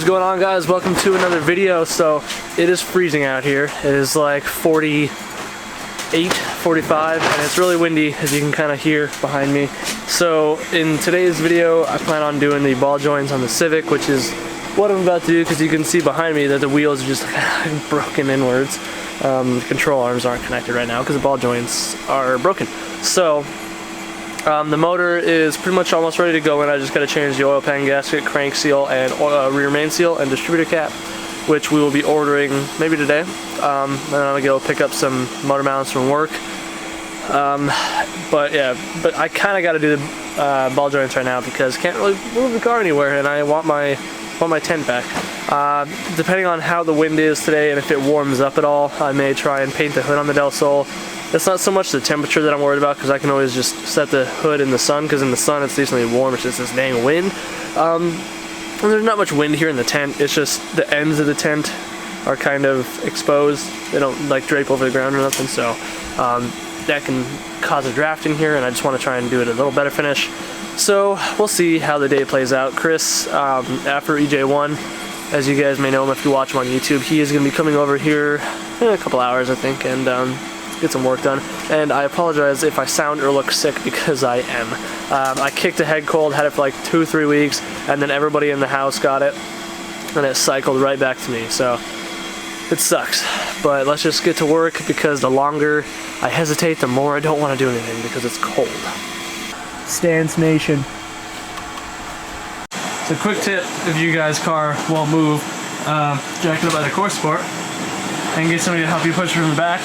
going on, guys? Welcome to another video. So it is freezing out here. It is like 48, 45, and it's really windy, as you can kind of hear behind me. So in today's video, I plan on doing the ball joints on the Civic, which is what I'm about to do, because you can see behind me that the wheels are just broken inwards. The control arms aren't connected right now because the ball joints are broken. So the motor is pretty much almost ready to go, and I just got to change the oil pan gasket, crank seal, and rear main seal, and distributor cap, which we will be ordering maybe today. Then I'm gonna go pick up some motor mounts from work. But I kind of got to do the ball joints right now because I can't really move the car anywhere, and I want my tent back. Depending on how the wind is today and if it warms up at all, I may try and paint the hood on the Del Sol. It's not so much the temperature that I'm worried about, because I can always just set the hood in the sun, because in the sun it's decently warm. It's just this dang wind. And there's not much wind here in the tent. It's just the ends of the tent are kind of exposed. They don't like drape over the ground or nothing, so that can cause a draft in here, and I just want to try and do it a little better finish. So we'll see how the day plays out. Chris, after EJ1, as you guys may know him if you watch him on YouTube, he is going to be coming over here in a couple hours, I think, and get some work done. And I apologize if I sound or look sick, because I am. I kicked a head cold, had it for like 2-3 weeks, and then everybody in the house got it, and it cycled right back to me. So it sucks. But let's just get to work, because the longer I hesitate, the more I don't want to do anything, because it's cold. Stance Nation. So quick tip, if you guys' car won't move, jack it up by the core support and get somebody to help you push it from the back.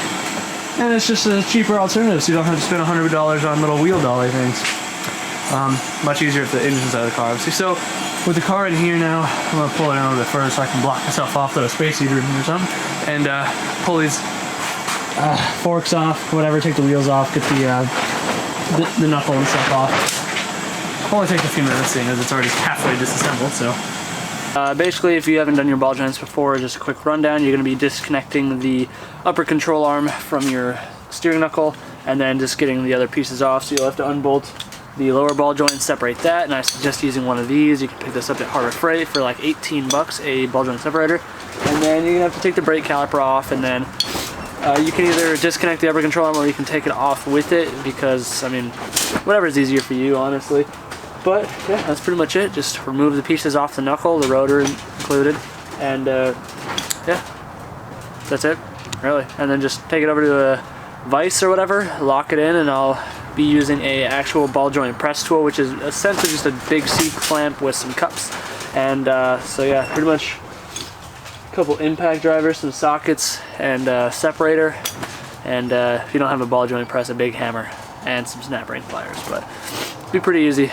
And it's just a cheaper alternative, so you don't have to spend $100 on little wheel dolly things. Much easier if the engine's out of the car, obviously. So with the car in here now, I'm gonna pull it in a little bit further so I can block myself off, throw a space heater in here or something, and pull these forks off, whatever, take the wheels off, get the knuckle and stuff off. Only take a few minutes, seeing as it's already halfway disassembled. So basically, if you haven't done your ball joints before, just a quick rundown. You're going to be disconnecting the upper control arm from your steering knuckle, and then just getting the other pieces off. So you'll have to unbolt the lower ball joint, separate that, and I suggest using one of these. You can pick this up at Harbor Freight for like 18 bucks, a ball joint separator. And then you're going to have to take the brake caliper off, and then you can either disconnect the upper control arm, or you can take it off with it, because, I mean, whatever is easier for you, honestly. But yeah, that's pretty much it. Just remove the pieces off the knuckle, the rotor included, and yeah, that's it, really. And then just take it over to a vise or whatever, lock it in, and I'll be using a actual ball joint press tool, which is essentially just a big C-clamp with some cups. And so yeah, pretty much a couple impact drivers, some sockets, and separator. And if you don't have a ball joint press, a big hammer and some snap ring pliers, but it'll be pretty easy.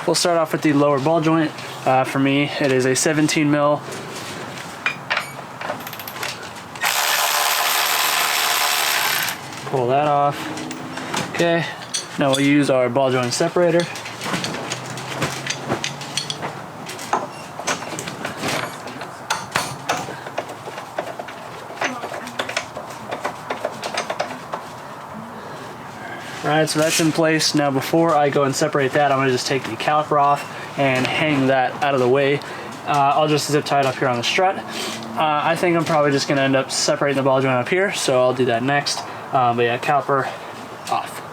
We'll start off with the lower ball joint. For me, it is a 17 mil. Pull that off. Okay, now we'll use our ball joint separator. Alright, so that's in place. Now before I go and separate that, I'm going to just take the caliper off and hang that out of the way. I'll just zip tie it up here on the strut. I think I'm probably just going to end up separating the ball joint up here, so I'll do that next. But yeah, caliper off.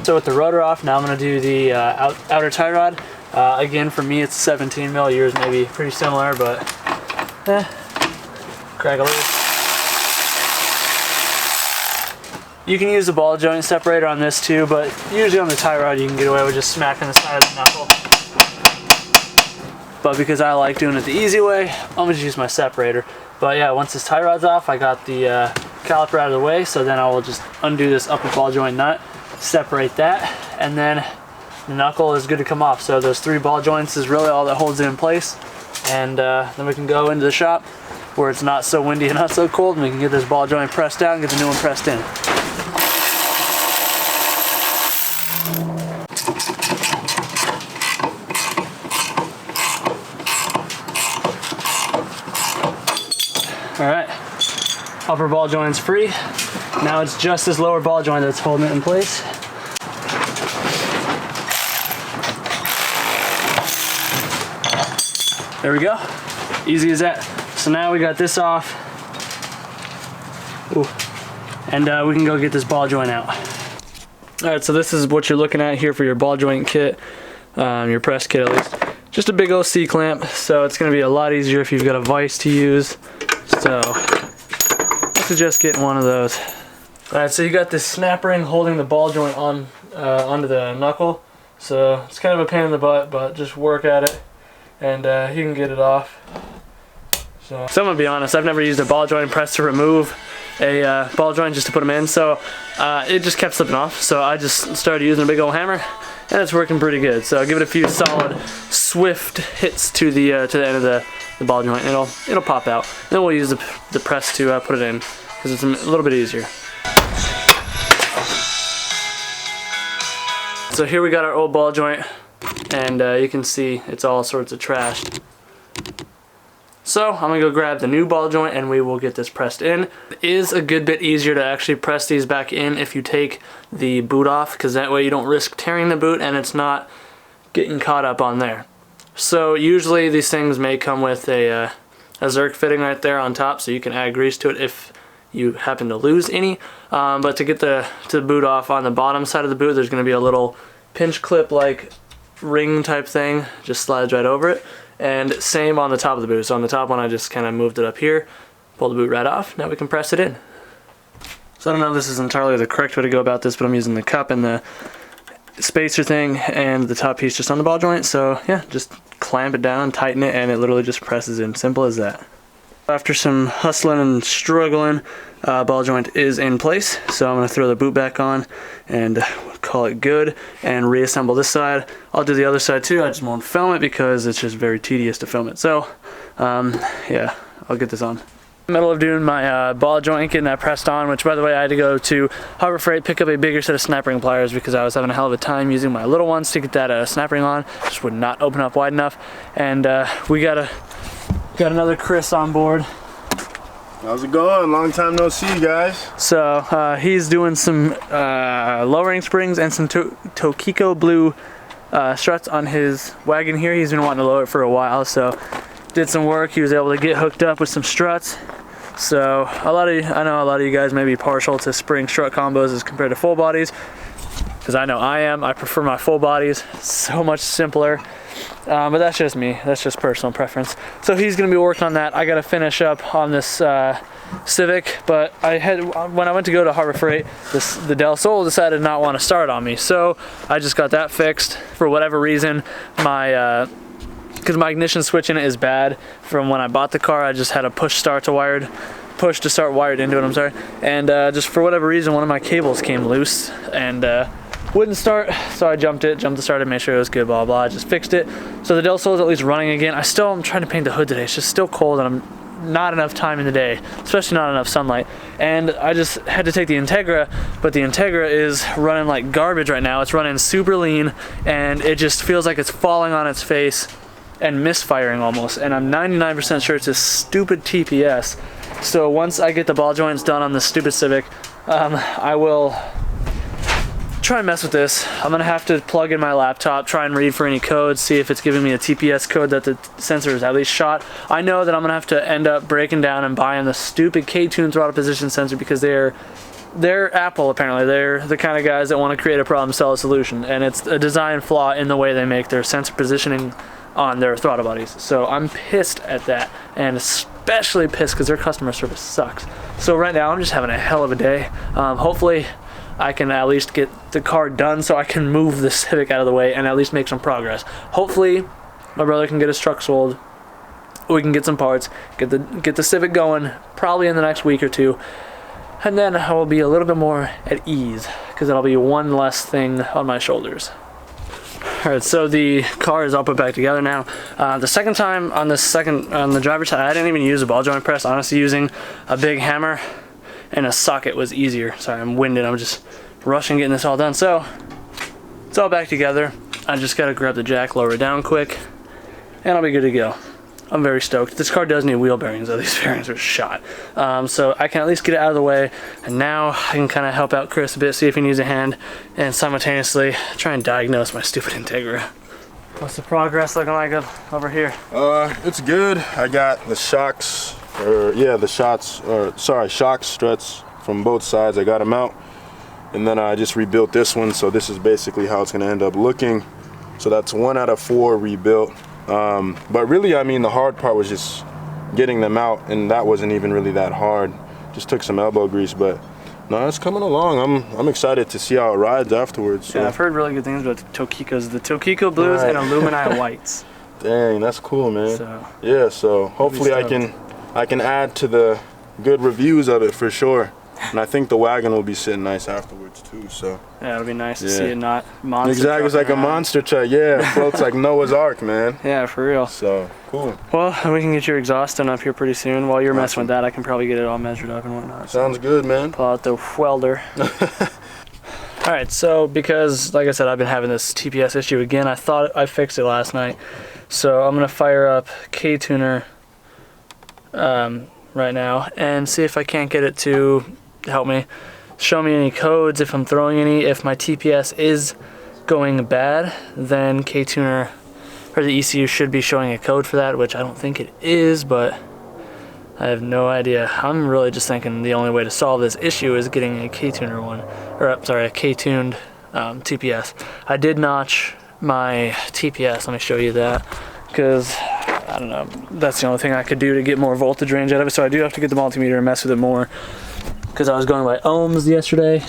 So with the rotor off, now I'm going to do the outer tie rod. Again, for me it's 17 mil, yours may be pretty similar, but crack a loose. You can use the ball joint separator on this too, but usually on the tie rod you can get away with just smacking the side of the knuckle. But because I like doing it the easy way, I'm going to use my separator. But yeah, once this tie rod's off, I got the caliper out of the way, so then I will just undo this upper ball joint nut, separate that, and then the knuckle is good to come off. So those 3 ball joints is really all that holds it in place, and then we can go into the shop where it's not so windy and not so cold, and we can get this ball joint pressed down and get the new one pressed in. upper ball joint's free. Now it's just this lower ball joint that's holding it in place. There we go. Easy as that. So now we got this off. Ooh. And we can go get this ball joint out. Alright, so this is what you're looking at here for your ball joint kit, your press kit at least. Just a big old C-clamp, so it's going to be a lot easier if you've got a vise to use. So I suggest getting one of those. Alright, so you got this snap ring holding the ball joint on onto the knuckle. So it's kind of a pain in the butt, but just work at it and you can get it off. So I'm gonna be honest, I've never used a ball joint press to remove a ball joint just to put them in, so it just kept slipping off. So I just started using a big old hammer, and it's working pretty good. So I'll give it a few solid, swift hits to the end of the ball joint. It'll pop out. Then we'll use the press to put it in because it's a little bit easier. So here we got our old ball joint, and you can see it's all sorts of trashed. So I'm gonna go grab the new ball joint and we will get this pressed in. It is a good bit easier to actually press these back in if you take the boot off, because that way you don't risk tearing the boot and it's not getting caught up on there. So usually these things may come with a Zerk fitting right there on top, so you can add grease to it if you happen to lose any. But to get the boot off on the bottom side of the boot, there's gonna be a little pinch clip like ring type thing, just slides right over it. And same on the top of the boot. So on the top one, I just kind of moved it up here, pulled the boot right off. Now we can press it in. So I don't know if this is entirely the correct way to go about this, but I'm using the cup and the spacer thing and the top piece just on the ball joint. So yeah, just clamp it down, tighten it, and it literally just presses in. Simple as that. After some hustling and struggling, ball joint is in place. So I'm going to throw the boot back on and call it good and reassemble this side. I'll do the other side too. I just won't film it because it's just very tedious to film it. So yeah, I'll get this on. In the middle of doing my ball joint, getting that pressed on, which by the way I had to go to Harbor Freight, pick up a bigger set of snap ring pliers because I was having a hell of a time using my little ones to get that snap ring on. Just would not open up wide enough. And we got another Chris on board. How's it going? Long time no see, guys. So he's doing some lowering springs and some Tokiko blue struts on his wagon here. He's been wanting to lower it for a while, so did some work. He was able to get hooked up with some struts. So I know a lot of you guys may be partial to spring strut combos as compared to full bodies, because I know I am. I prefer my full bodies. So much simpler. But that's just me. That's just personal preference. So he's going to be working on that. I got to finish up on this Civic, but when I went to go to Harbor Freight, the Del Sol decided not want to start on me. So I just got that fixed. For whatever reason, because my ignition switch in it is bad from when I bought the car. I just had a push to start wired into it, I'm sorry. And just for whatever reason, one of my cables came loose and wouldn't start, so I jumped the starter, made sure it was good, blah blah. I just fixed it. So the Del Sol is at least running again. I'm trying to paint the hood today. It's just still cold and I'm not enough time in the day, especially not enough sunlight. And I just had to take the Integra, but the Integra is running like garbage right now. It's running super lean and it just feels like it's falling on its face and misfiring almost. And I'm 99% sure it's a stupid TPS. So once I get the ball joints done on this stupid Civic, I will try and mess with this. I'm gonna have to plug in my laptop, try and read for any codes, see if it's giving me a TPS code that the sensor is at least shot. I know that I'm gonna have to end up breaking down and buying the stupid K-Tune throttle position sensor because they're Apple apparently. They're the kind of guys that want to create a problem, sell a solution, and it's a design flaw in the way they make their sensor positioning on their throttle bodies. So I'm pissed at that, and especially pissed because their customer service sucks. So right now I'm just having a hell of a day. Hopefully I can at least get the car done so I can move the Civic out of the way and at least make some progress. Hopefully my brother can get his truck sold, we can get some parts, get the Civic going probably in the next week or two, and then I will be a little bit more at ease because that'll be one less thing on my shoulders. Alright, so the car is all put back together now. The second time on the driver's side, I didn't even use a ball joint press. Honestly, using a big hammer and a socket was easier. Sorry, I'm winded. I'm just rushing getting this all done. So it's all back together. I just gotta grab the jack, lower it down quick, and I'll be good to go. I'm very stoked. This car does need wheel bearings, though. These bearings are shot. So I can at least get it out of the way, and now I can kind of help out Chris a bit, see if he needs a hand, and simultaneously try and diagnose my stupid Integra. What's the progress looking like over here? It's good. I got the shocks, shock struts from both sides. I got them out, and then I just rebuilt this one, so this is basically how it's gonna end up looking. So that's 1 out of 4 rebuilt. But really, I mean, the hard part was just getting them out, and that wasn't even really that hard. Just took some elbow grease, but no, it's coming along. I'm excited to see how it rides afterwards. So. Yeah, I've heard really good things about the Tokikos, the Tokiko blues and Illumini whites. Dang, that's cool, man. So, yeah, so hopefully I can add to the good reviews of it for sure. And I think the Wagon will be sitting nice afterwards too. So yeah, it'll be nice to see it not monster. Exactly, it's like a monster truck. Yeah, it floats like Noah's Ark, man. Yeah, for real. So cool. Well, we can get your exhaust done up here pretty soon. While you're messing with that, I can probably get it all measured up and whatnot. Sounds good, man. Pull out the welder. All right, so because, like I said, I've been having this TPS issue again. I thought I fixed it last night, so I'm gonna fire up K-Tuner right now and see if I can't get it to help me, show me any codes if I'm throwing any. If my TPS is going bad, then K-Tuner or the ECU should be showing a code for that, which I don't think it is, but I have no idea. I'm really just thinking the only way to solve this issue is getting a K-Tuner one, or sorry, a K-tuned TPS. I did notch my TPS. Let me show you that, because I don't know, that's the only thing I could do to get more voltage range out of it. So I do have to get the multimeter and mess with it more, because I was going by ohms yesterday.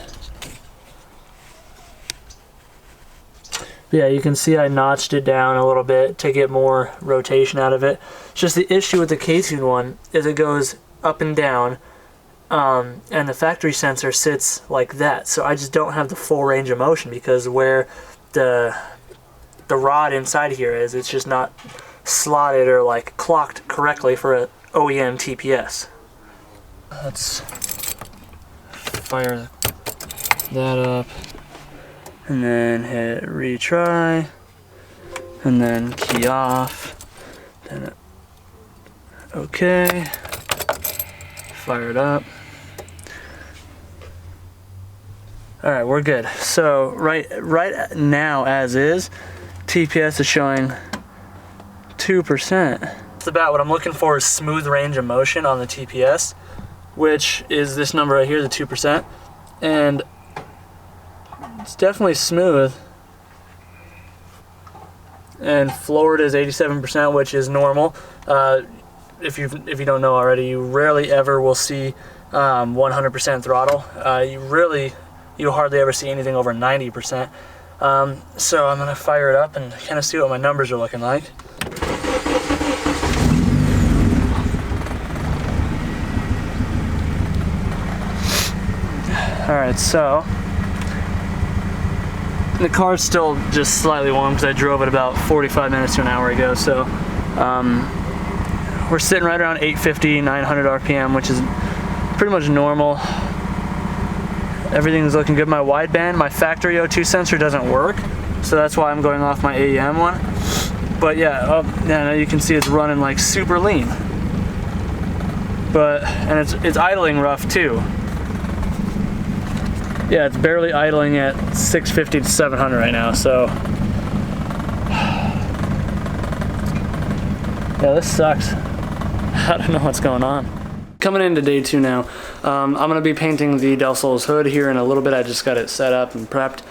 Yeah, you can see I notched it down a little bit to get more rotation out of it. It's just the issue with the K-Tune one is it goes up and down, and the factory sensor sits like that. So I just don't have the full range of motion, because where the rod inside here is, it's just not slotted or like clocked correctly for an OEM TPS. Let's fire that up and then hit retry and then key off, then okay, fire it up. All right, we're good. So right now, as is, TPS is showing 2%. Off the bat, what I'm looking for is smooth range of motion on the TPS, which is this number right here, the 2%, and it's definitely smooth. And floored is 87%, which is normal. If you don't know already, you rarely ever will see 100% throttle. You hardly ever see anything over 90%. So I'm gonna fire it up and kind of see what my numbers are looking like. All right, so the car's still just slightly warm because I drove it about 45 minutes to an hour ago. So we're sitting right around 850, 900 RPM, which is pretty much normal. Everything's looking good. My wideband, my factory O2 sensor doesn't work, so that's why I'm going off my AEM one. But yeah, now you can see it's running like super lean. And it's idling rough too. Yeah, it's barely idling at 650 to 700 right now, so yeah, this sucks. I don't know what's going on. Coming into day 2 now, I'm going to be painting the Del Sol's hood here in a little bit. I just got it set up and prepped.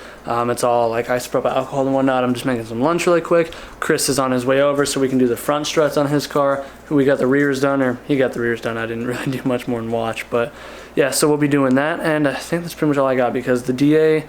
It's all like isopropyl alcohol and whatnot. I'm just making some lunch really quick. Chris is on his way over so we can do the front struts on his car. We got the rears done, or he got the rears done. I didn't really do much more than watch, but yeah, so we'll be doing that, and I think that's pretty much all I got because the DA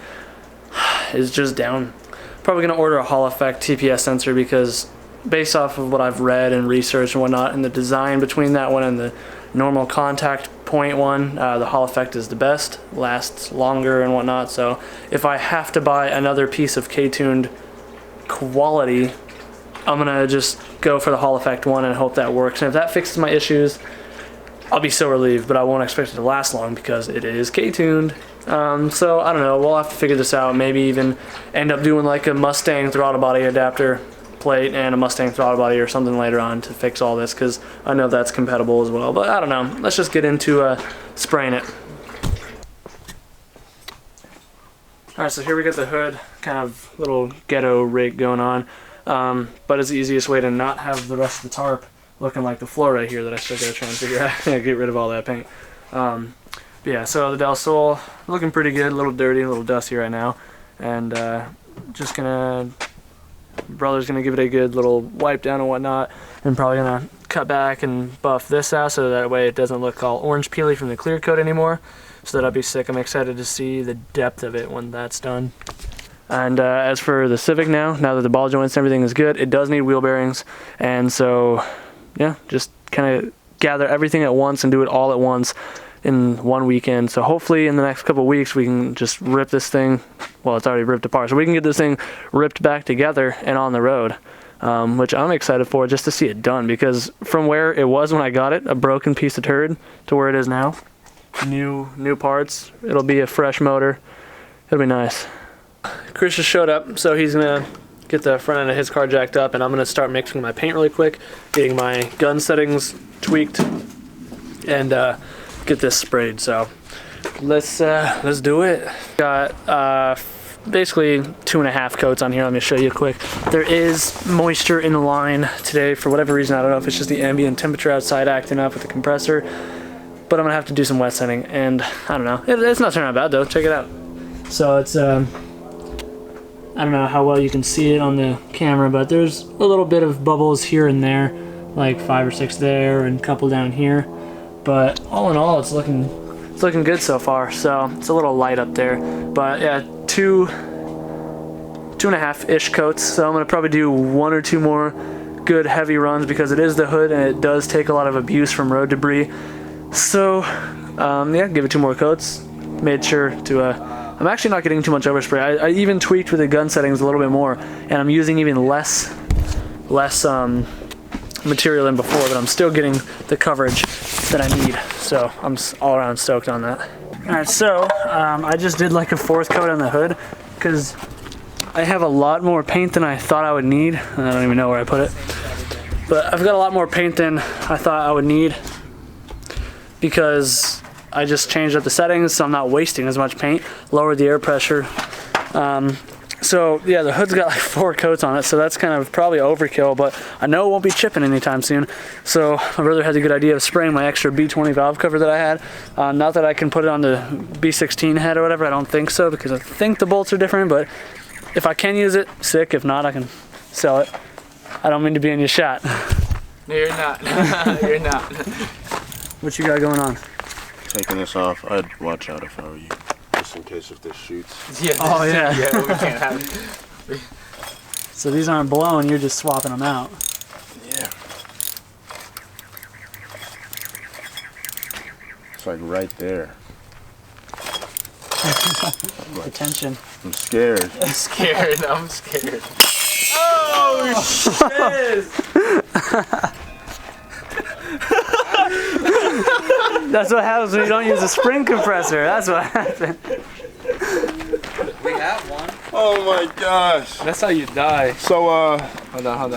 is just down. Probably going to order a Hall effect TPS sensor because based off of what I've read and researched and whatnot, and the design between that one and the normal contact point one, the Hall effect is the best, lasts longer and whatnot. So if I have to buy another piece of K-tuned quality, I'm gonna just go for the Hall effect one and hope that works. And if that fixes my issues, I'll be so relieved, but I won't expect it to last long because it is K-tuned. So I don't know, we'll have to figure this out. Maybe even end up doing like a Mustang throttle body adapter plate and a Mustang throttle body or something later on to fix all this, because I know that's compatible as well. But I don't know. Let's just get into spraying it. Alright, so here we got the hood, kind of little ghetto rig going on. But it's the easiest way to not have the rest of the tarp looking like the floor right here that I still gotta try and figure out. Get rid of all that paint. But yeah, so the Del Sol looking pretty good, a little dirty, a little dusty right now. And just gonna, brother's gonna give it a good little wipe down and whatnot, and probably gonna cut back and buff this out so that way it doesn't look all orange peely from the clear coat anymore. So that'll be sick. I'm excited to see the depth of it when that's done. And as for the Civic now that the ball joints and everything is good, it does need wheel bearings. And so, yeah, just kind of gather everything at once and do it all at once in one weekend. So hopefully in the next couple of weeks we can just rip this thing, well, it's already ripped apart, so we can get this thing ripped back together and on the road, which I'm excited for, just to see it done, because from where it was when I got it, a broken piece of turd, to where it is now, new parts, it'll be a fresh motor, it'll be nice. Chris just showed up, so he's gonna get the front end of his car jacked up, and I'm gonna start mixing my paint really quick, getting my gun settings tweaked, and get this sprayed. So let's do it. Got basically 2.5 coats on here. Let me show you quick. There is moisture in the line today for whatever reason. I don't know if it's just the ambient temperature outside acting up with the compressor, but I'm gonna have to do some wet sanding, and I don't know. It's not turning out bad though. Check it out. So it's I don't know how well you can see it on the camera, but there's a little bit of bubbles here and there, like 5 or 6 there and a couple down here. But all in all, it's looking good so far. So it's a little light up there, but yeah, 2.5-ish coats. So I'm gonna probably do 1 or 2 more good heavy runs, because it is the hood and it does take a lot of abuse from road debris. So yeah, give it 2 more coats. Made sure to I'm actually not getting too much overspray. I even tweaked with the gun settings a little bit more, and I'm using even less material than before, but I'm still getting the coverage that I need. So I'm all around stoked on that. Alright, so I just did like a 4th coat on the hood, because I have a lot more paint than I thought I would need. I don't even know where I put it. But I've got a lot more paint than I thought I would need, because I just changed up the settings so I'm not wasting as much paint, lowered the air pressure. So yeah, the hood's got like 4 coats on it, so that's kind of probably overkill, but I know it won't be chipping anytime soon. So my brother had the good idea of spraying my extra B20 valve cover that I had. Not that I can put it on the B16 head or whatever, I don't think so, because I think the bolts are different, but if I can use it, sick. If not, I can sell it. I don't mean to be in your shot. No, you're not. You're not. What you got going on? Taking this off, I'd watch out if I were you, just in case if this shoots. Yeah. Oh yeah. Yeah, we can't have it. So these aren't blowing, you're just swapping them out. Yeah. It's like right there. Attention. I'm scared. I'm scared. I'm scared. Oh shit! That's what happens when you don't use a spring compressor. That's what happened. We have one. Oh my gosh. That's how you die. So Hold on.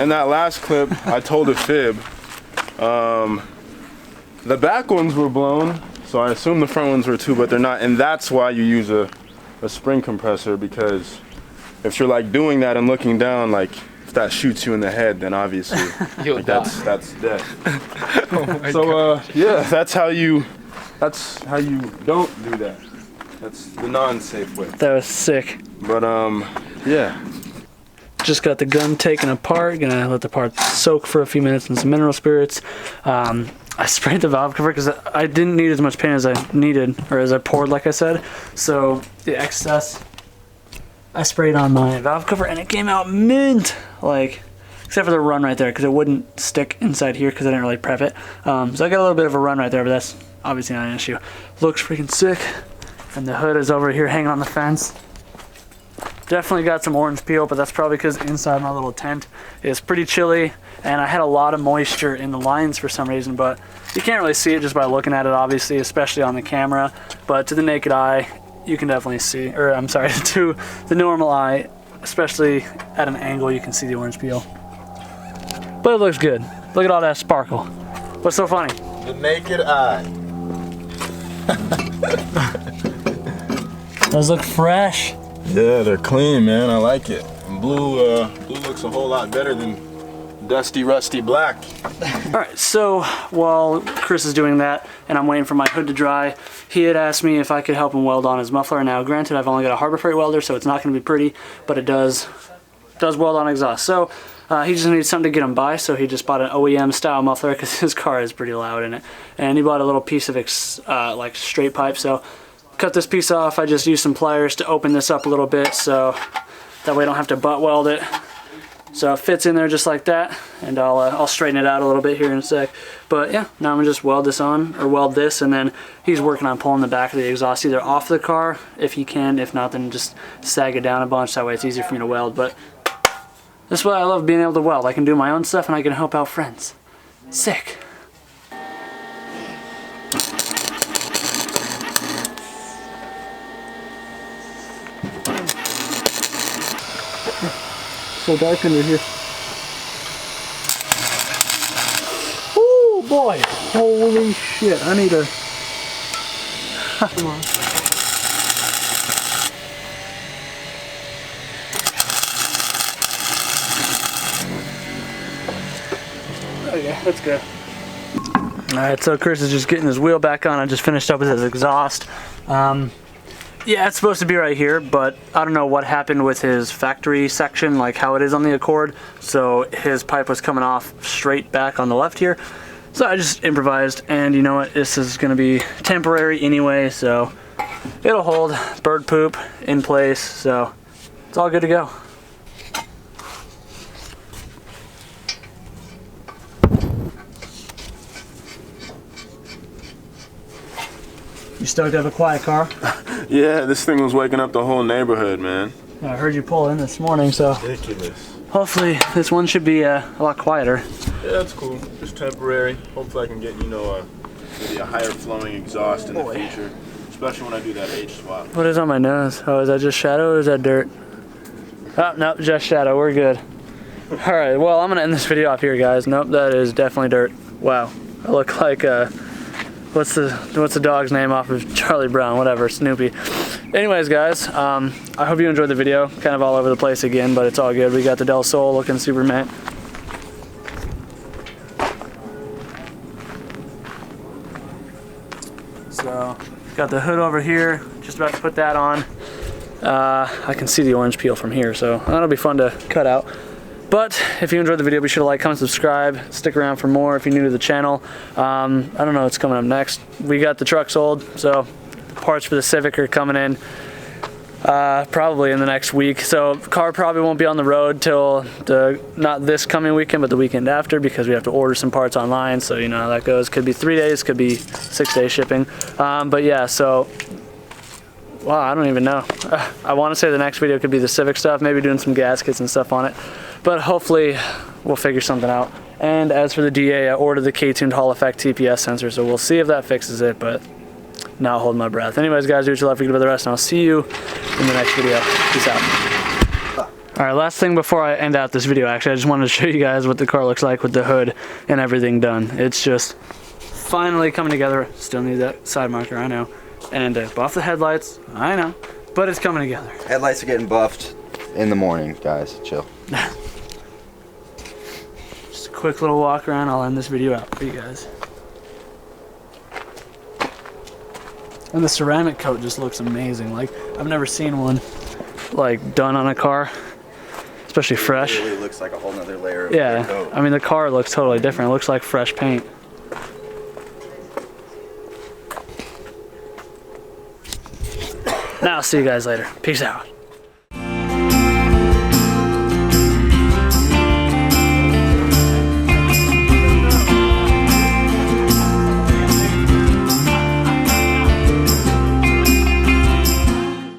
in that last clip, I told a fib. The back ones were blown, so I assume the front ones were too, but they're not. And that's why you use a spring compressor, because if you're like doing that and looking down, like if that shoots you in the head, then obviously You'll like, die. that's death. Oh my So God. yeah, that's how you don't do that. That's the non-safe way. That was sick. But yeah. Just got the gun taken apart. Gonna let the part soak for a few minutes in some mineral spirits. I sprayed the valve cover because I didn't need as much paint as I needed, or as I poured, like I said. So the excess I sprayed on my valve cover, and it came out mint, like, except for the run right there, because it wouldn't stick inside here because I didn't really prep it. So I got a little bit of a run right there, but that's obviously not an issue. Looks freaking sick. And the hood is over here hanging on the fence. Definitely got some orange peel, but that's probably because inside my little tent is pretty chilly, and I had a lot of moisture in the lines for some reason, but you can't really see it just by looking at it, obviously, especially on the camera. But to the naked eye, you can definitely see, or I'm sorry, to the normal eye, especially at an angle you can see the orange peel. But it looks good. Look at all that sparkle. What's so funny? The naked eye. Those look fresh. Yeah, they're clean, man. I like it. And blue looks a whole lot better than dusty, rusty black. Alright, so while Chris is doing that and I'm waiting for my hood to dry, he had asked me if I could help him weld on his muffler. Now granted, I've only got a Harbor Freight welder, so it's not going to be pretty, but it does weld on exhaust. So he just needed something to get him by, so he just bought an OEM style muffler because his car is pretty loud in it. And he bought a little piece of like straight pipe, so cut this piece off. I just used some pliers to open this up a little bit so that way I don't have to butt weld it. So it fits in there just like that, and I'll straighten it out a little bit here in a sec. But yeah, now I'm gonna just weld this on, or weld this, and then he's working on pulling the back of the exhaust either off the car if he can. If not, then just sag it down a bunch. That way it's easier for me to weld. But that's why I love being able to weld. I can do my own stuff and I can help out friends. Sick. So dark under here. Oh boy! Holy shit! I need a. Come on. Okay, that's good. Alright, so Chris is just getting his wheel back on. I just finished up with his exhaust. Yeah, it's supposed to be right here, but I don't know what happened with his factory section, like how it is on the Accord. So his pipe was coming off straight back on the left here. So I just improvised, and you know what? This is going to be temporary anyway, so it'll hold. Bird poop in place, so it's all good to go. You stoked to have a quiet car? Yeah, this thing was waking up the whole neighborhood, man. I heard you pull in this morning, so Ridiculous. hopefully this one should be a lot quieter. Yeah, that's cool. Just temporary. Hopefully I can get, you know, maybe a higher flowing exhaust in the future. Especially when I do that H swap. What is on my nose? Oh, is that just shadow or is that dirt? Oh, no, just shadow. We're good. Alright, well, I'm going to end this video off here, guys. Nope, that is definitely dirt. Wow. I look like, what's the dog's name off of Charlie Brown? Whatever, Snoopy. Anyways, guys, I hope you enjoyed the video. Kind of all over the place again, but it's all good. We got the Del Sol looking super matte. So, got the hood over here. Just about to put that on. I can see the orange peel from here, so that'll be fun to cut out. But if you enjoyed the video, be sure to like, comment, subscribe. Stick around for more if you're new to the channel. I don't know what's coming up next. We got the truck sold, so parts for the Civic are coming in probably in the next week. So car probably won't be on the road till not this coming weekend, but the weekend after, because we have to order some parts online. So you know how that goes. Could be 3 days, could be 6 day shipping. But yeah, so. Wow, I don't even know. I want to say the next video could be the Civic stuff, maybe doing some gaskets and stuff on it. But hopefully we'll figure something out. And as for the DA, I ordered the K-tuned Hall Effect TPS sensor, so we'll see if that fixes it, but not holding my breath. Anyways, guys, do what you love, forget about the rest, and I'll see you in the next video. Peace out. Alright, last thing before I end out this video, actually, I just wanted to show you guys what the car looks like with the hood and everything done. It's just finally coming together. Still need that side marker, I know. And buff the headlights, I know, but it's coming together. Headlights are getting buffed in the morning, guys. Chill. Just a quick little walk around. I'll end this video out for you guys. And the ceramic coat just looks amazing. Like, I've never seen one like done on a car, especially fresh. It really looks like a whole nother layer of coat. I mean, the car looks totally different. It looks like fresh paint. Now I'll see you guys later. Peace out.